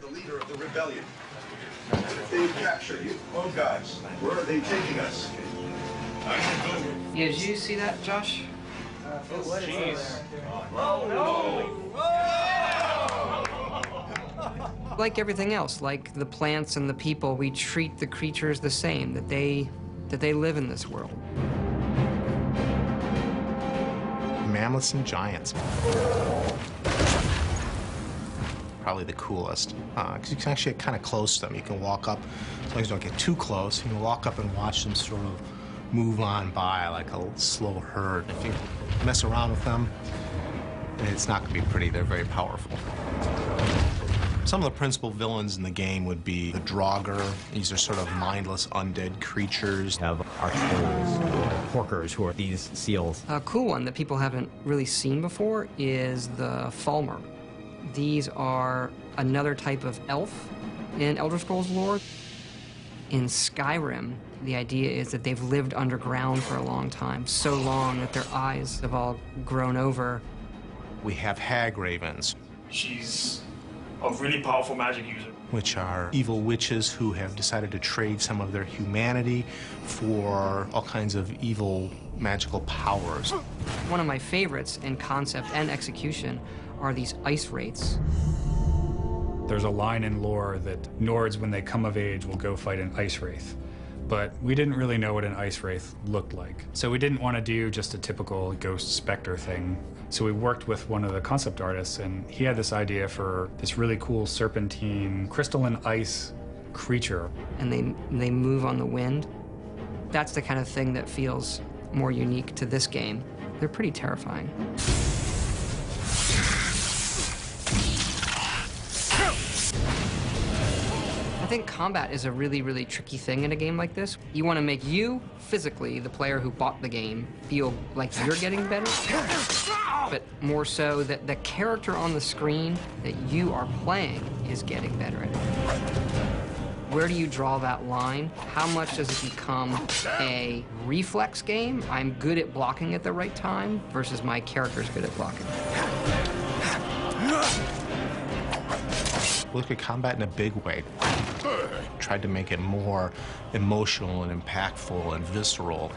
the leader of the rebellion. They've captured you. Oh, gods, where are they taking us? Yeah, did you see that, Josh? Jeez. Like everything else, like the plants and the people, we treat the creatures the same, that they live in this world. Mammoths and giants. Probably the coolest, because you can actually get kind of close to them. You can walk up, as long as you don't get too close, you can walk up and watch them sort of move on by like a slow herd. If you mess around with them, it's not going to be pretty. They're very powerful. Some of the principal villains in the game would be the Draugr. These are sort of mindless undead creatures. Have archers or porkers, who are these seals. A cool one that people haven't really seen before is the Falmer. These are another type of elf in Elder Scrolls lore. In Skyrim, the idea is that they've lived underground for a long time, so long that their eyes have all grown over. We have hag ravens. She's a really powerful magic user. Which are evil witches who have decided to trade some of their humanity for all kinds of evil magical powers. One of my favorites in concept and execution are these ice wraiths. There's a line in lore that Nords, when they come of age, will go fight an ice wraith. But we didn't really know what an ice wraith looked like. So we didn't want to do just a typical ghost specter thing. So we worked with one of the concept artists, and he had this idea for this really cool serpentine crystalline ice creature. And they move on the wind. That's the kind of thing that feels more unique to this game. They're pretty terrifying. I think combat is a really, really tricky thing in a game like this. You want to make you, physically, the player who bought the game, feel like you're getting better, but more so that the character on the screen that you are playing is getting better at it. Where do you draw that line? How much does it become a reflex game? I'm good at blocking at the right time versus my character's good at blocking. Look at combat in a big way. Tried to make it more emotional and impactful and visceral.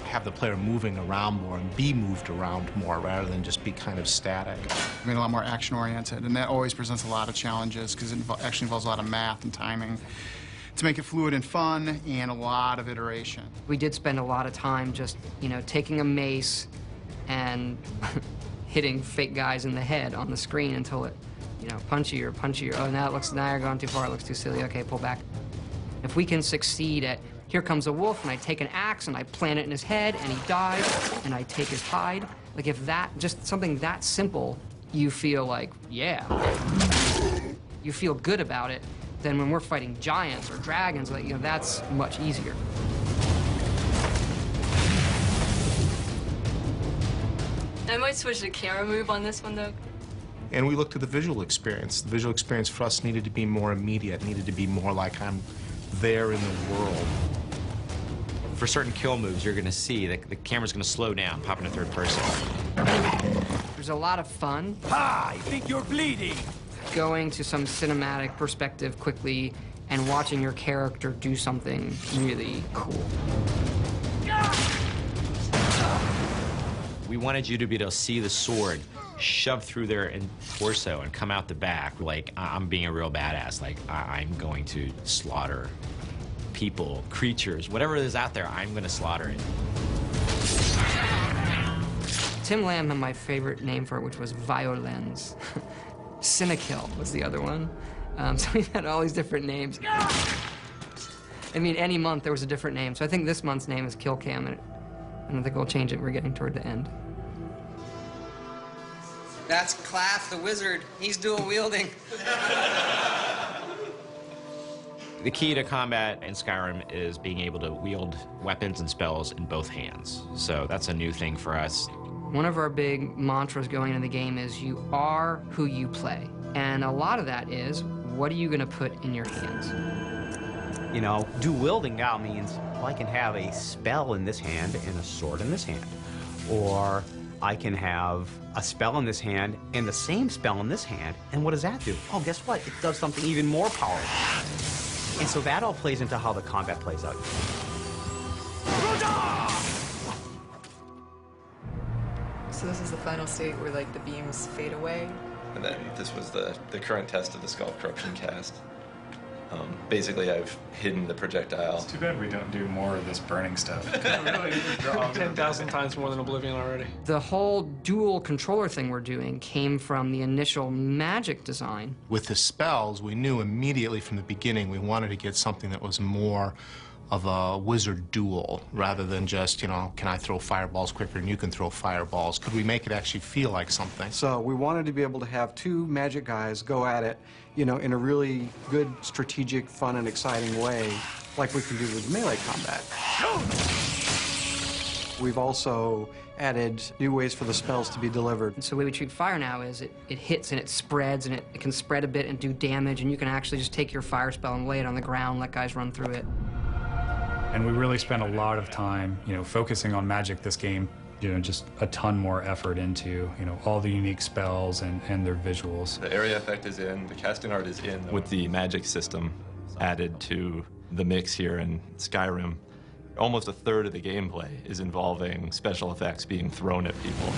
Have the player moving around more and be moved around more rather than just be kind of static. I mean, a lot more action-oriented, and that always presents a lot of challenges because it actually involves a lot of math and timing to make it fluid and fun, and a lot of iteration. We did spend a lot of time just, taking a mace and hitting fake guys in the head on the screen until it, punchy or, oh, now you're going too far, it looks too silly, okay, pull back. If we can succeed at, here comes a wolf, and I take an axe, and I plant it in his head, and he dies, and I take his hide, like if that, just something that simple, you feel like, yeah. You feel good about it, then when we're fighting giants or dragons, like, that's much easier. I might switch the camera move on this one, though. And we looked at the visual experience. The visual experience for us needed to be more immediate, needed to be more like I'm there in the world. For certain kill moves, you're going to see that the camera's going to slow down, pop into third person. There's a lot of fun. I think you're bleeding. Going to some cinematic perspective quickly and watching your character do something really cool. We wanted you to be able to see the sword shove through their torso and come out the back like I'm being a real badass, like I'm going to slaughter people, creatures, whatever is out there, I'm going to slaughter it. Tim Lamb had my favorite name for it, which was Violens. Cinekill was the other one. So we had all these different names. I mean, any month there was a different name. So I think this month's name is Kill Cam, and I think we'll change it. We're getting toward the end. That's Claff the wizard. He's dual wielding. The key to combat in Skyrim is being able to wield weapons and spells in both hands. So that's a new thing for us. One of our big mantras going into the game is you are who you play. And a lot of that is, what are you going to put in your hands? Dual wielding now means I can have a spell in this hand and a sword in this hand. Or I can have a spell in this hand And the same spell in this hand, and what does that do? Oh, guess what? It does something even more powerful. And so that all plays into how the combat plays out. So this is the final state where, like, the beams fade away? And then this was the current test of the Skull Corruption cast. Basically, I've hidden the projectile. It's too bad we don't do more of this burning stuff. 10,000 times more than Oblivion already. The whole dual controller thing we're doing came from the initial Magic design. With the spells, we knew immediately from the beginning we wanted to get something that was more of a wizard duel rather than just, you know, can I throw fireballs quicker than you can throw fireballs? Could we make it actually feel like something? So we wanted to be able to have two magic guys go at it, you know, in a really good, strategic, fun, and exciting way, like we can do with melee combat. We've also added new ways for the spells to be delivered. So the way we treat fire now is it hits and it spreads, and it can spread a bit and do damage, and you can actually just take your fire spell and lay it on the ground, let guys run through it. And we really spent a lot of time, you know, focusing on Magic this game, you know, just a ton more effort into, you know, all the unique spells and their visuals. The area effect is in, the casting art is in. With the magic system added to the mix here in Skyrim, almost a third of the gameplay is involving special effects being thrown at people.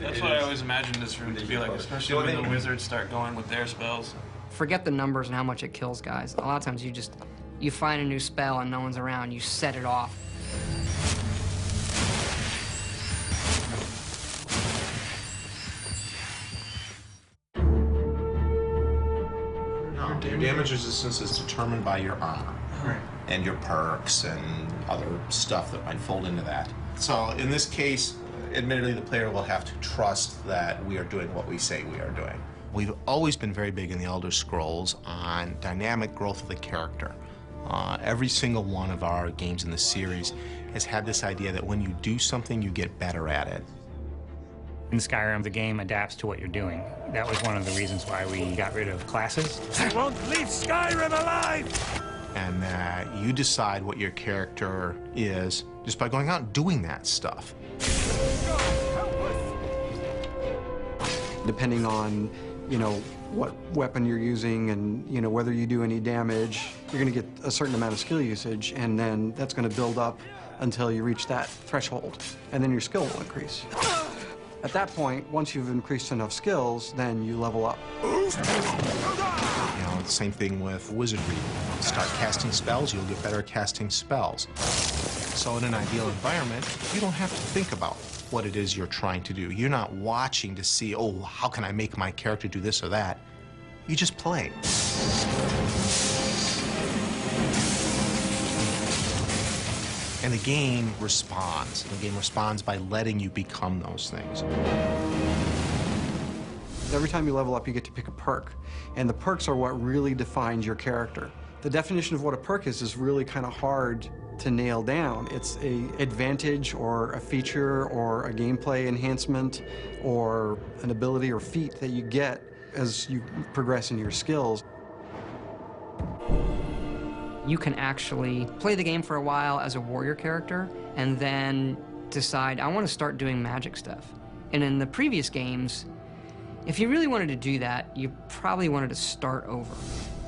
That's what I always imagined this room to be like, especially when the wizards start going with their spells. Forget the numbers and how much it kills guys. A lot of times you find a new spell and no one's around, you set it off. Your damage resistance is determined by your armor and your perks and other stuff that might fold into that. So in this case, admittedly, the player will have to trust that we are doing what we say we are doing. We've always been very big in the Elder Scrolls on dynamic growth of the character. Every single one of our games in the series has had this idea that when you do something, you get better at it. In Skyrim, the game adapts to what you're doing. That was one of the reasons why we got rid of classes. I won't leave Skyrim alive! And you decide what your character is just by going out and doing that stuff. Depending on, you know, what weapon you're using and, you know, whether you do any damage, you're going to get a certain amount of skill usage, and then that's going to build up until you reach that threshold, and then your skill will increase. At that point, once you've increased enough skills, then you level up. You know, the same thing with wizardry. Start casting spells, you'll get better at casting spells. So in an ideal environment, you don't have to think about what it is you're trying to do. You're not watching to see, oh, how can I make my character do this or that? You just play. And the game responds. The game responds by letting you become those things. Every time you level up, you get to pick a perk. And the perks are what really defines your character. The definition of what a perk is really kind of hard to nail down. It's an advantage or a feature or a gameplay enhancement or an ability or feat that you get as you progress in your skills. You can actually play the game for a while as a warrior character and then decide, I want to start doing magic stuff. And in the previous games, if you really wanted to do that, you probably wanted to start over.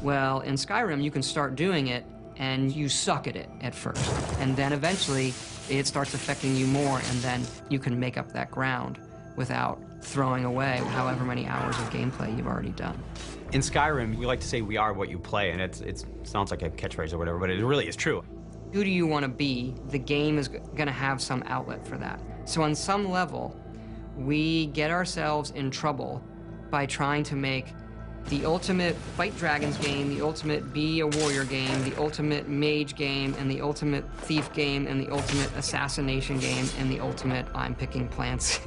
Well, in Skyrim, you can start doing it and you suck at it at first. And then eventually, it starts affecting you more, and then you can make up that ground without throwing away however many hours of gameplay you've already done. In Skyrim, we like to say we are what you play, and it sounds like a catchphrase or whatever, but it really is true. Who do you want to be? The game is going to have some outlet for that. So on some level, we get ourselves in trouble by trying to make the ultimate fight dragons game, the ultimate be a warrior game, the ultimate mage game, and the ultimate thief game, and the ultimate assassination game, and the ultimate I'm picking plants.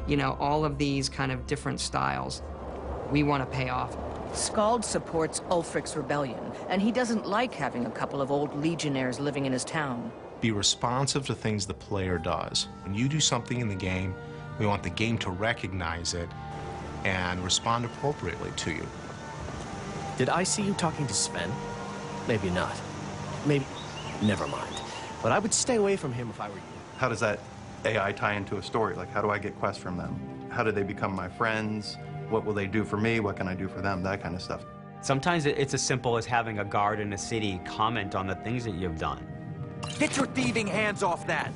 You know, all of these kind of different styles we want to pay off. Skald supports Ulfric's rebellion, and he doesn't like having a couple of old legionnaires living in his town. Be responsive to things the player does. When you do something in the game, we want the game to recognize it and respond appropriately to you. Did I see you talking to Sven? Maybe not. Maybe... Never mind. But I would stay away from him if I were you. How does that AI tie into a story? Like, how do I get quests from them? How do they become my friends? What will they do for me? What can I do for them? That kind of stuff. Sometimes it's as simple as having a guard in a city comment on the things that you've done. Get your thieving hands off that!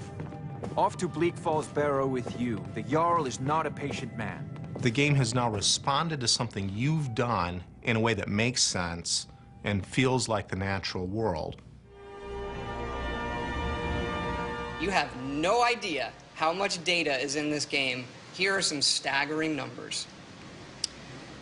Off to Bleak Falls Barrow with you. The Jarl is not a patient man. The game has now responded to something you've done in a way that makes sense and feels like the natural world. You have no idea how much data is in this game. Here are some staggering numbers.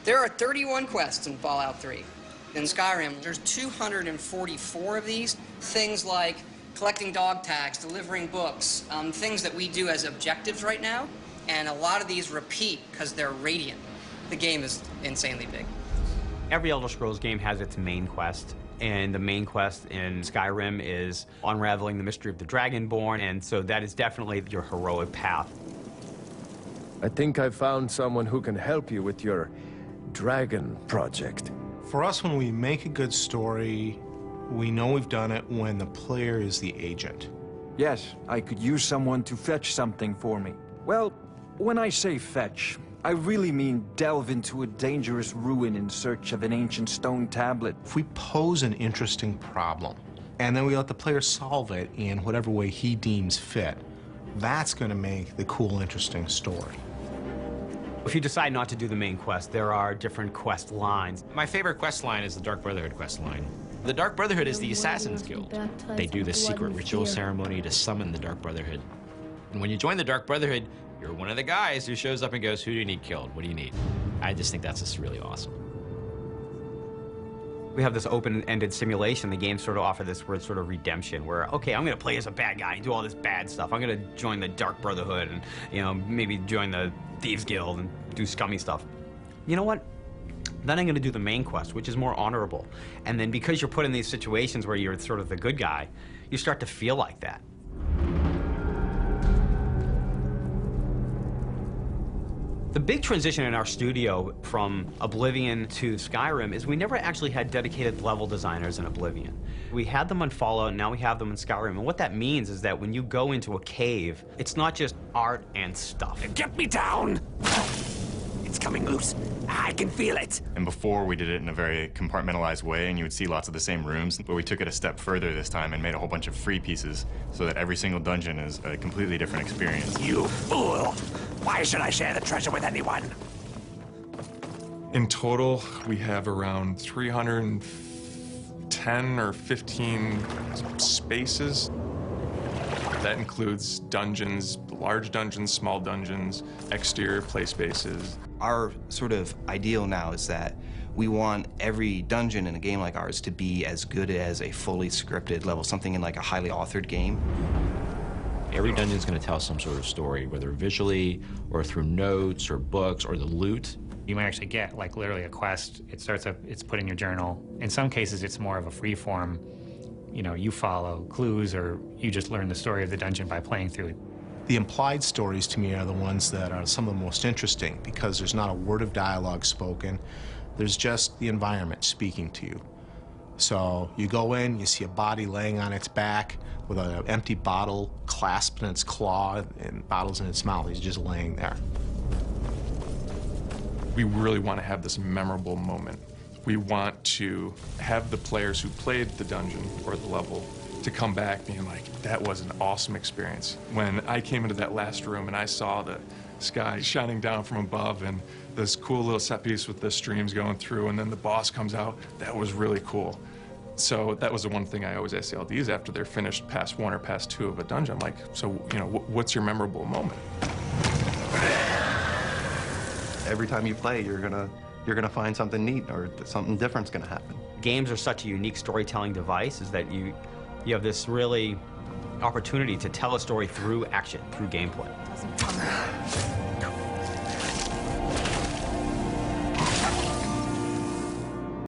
There are 31 quests in Fallout 3. In Skyrim, there's 244 of these. Things like collecting dog tags, delivering books, things that we do as objectives right now. And a lot of these repeat because they're radiant. The game is insanely big. Every Elder Scrolls game has its main quest. And the main quest in Skyrim is unraveling the mystery of the Dragonborn, and so that is definitely your heroic path. I think I found someone who can help you with your dragon project. For us, when we make a good story, we know we've done it when the player is the agent. Yes, I could use someone to fetch something for me. Well, when I say fetch, I really mean delve into a dangerous ruin in search of an ancient stone tablet. If we pose an interesting problem, and then we let the player solve it in whatever way he deems fit, that's going to make the cool, interesting story. If you decide not to do the main quest, there are different quest lines. My favorite quest line is the Dark Brotherhood quest line. The Dark Brotherhood is the Assassin's Guild. They do this secret ritual ceremony to summon the Dark Brotherhood. And when you join the Dark Brotherhood, you're one of the guys who shows up and goes, who do you need killed? What do you need? I just think that's just really awesome. We have this open-ended simulation. The games sort of offer this word sort of redemption, where, okay, I'm going to play as a bad guy and do all this bad stuff. I'm going to join the Dark Brotherhood and, you know, maybe join the Thieves Guild and do scummy stuff. You know what? Then I'm going to do the main quest, which is more honorable. And then because you're put in these situations where you're sort of the good guy, you start to feel like that. The big transition in our studio from Oblivion to Skyrim is we never actually had dedicated level designers in Oblivion. We had them on Fallout, and now we have them in Skyrim. And what that means is that when you go into a cave, it's not just art and stuff. Get me down! It's coming loose. I can feel it. And before, we did it in a very compartmentalized way, and you would see lots of the same rooms. But we took it a step further this time and made a whole bunch of free pieces so that every single dungeon is a completely different experience. You fool! Why should I share the treasure with anyone? In total, we have around 310 or 15 spaces. That includes dungeons, large dungeons, small dungeons, exterior play spaces. Our sort of ideal now is that we want every dungeon in a game like ours to be as good as a fully scripted level, something in like a highly authored game. Every dungeon's going to tell some sort of story, whether visually or through notes or books or the loot. You might actually get like literally a quest. It starts up, it's put in your journal. In some cases, it's more of a free form. You know, you follow clues or you just learn the story of the dungeon by playing through it. The implied stories to me are the ones that are some of the most interesting because there's not a word of dialogue spoken. There's just the environment speaking to you. So you go in, you see a body laying on its back with an empty bottle clasped in its claw and bottles in its mouth. He's just laying there. We really want to have this memorable moment. We want to have the players who played the dungeon or the level to come back being like, that was an awesome experience. When I came into that last room and I saw the sky shining down from above and this cool little set piece with the streams going through and then the boss comes out, that was really cool. So that was the one thing I always ask the LDs after they're finished past 1 or past 2 of a dungeon. I'm like, so, you know, what's your memorable moment? Every time you play, you're gonna find something neat or something different's gonna happen. Games are such a unique storytelling device is that you have this really opportunity to tell a story through action, through gameplay.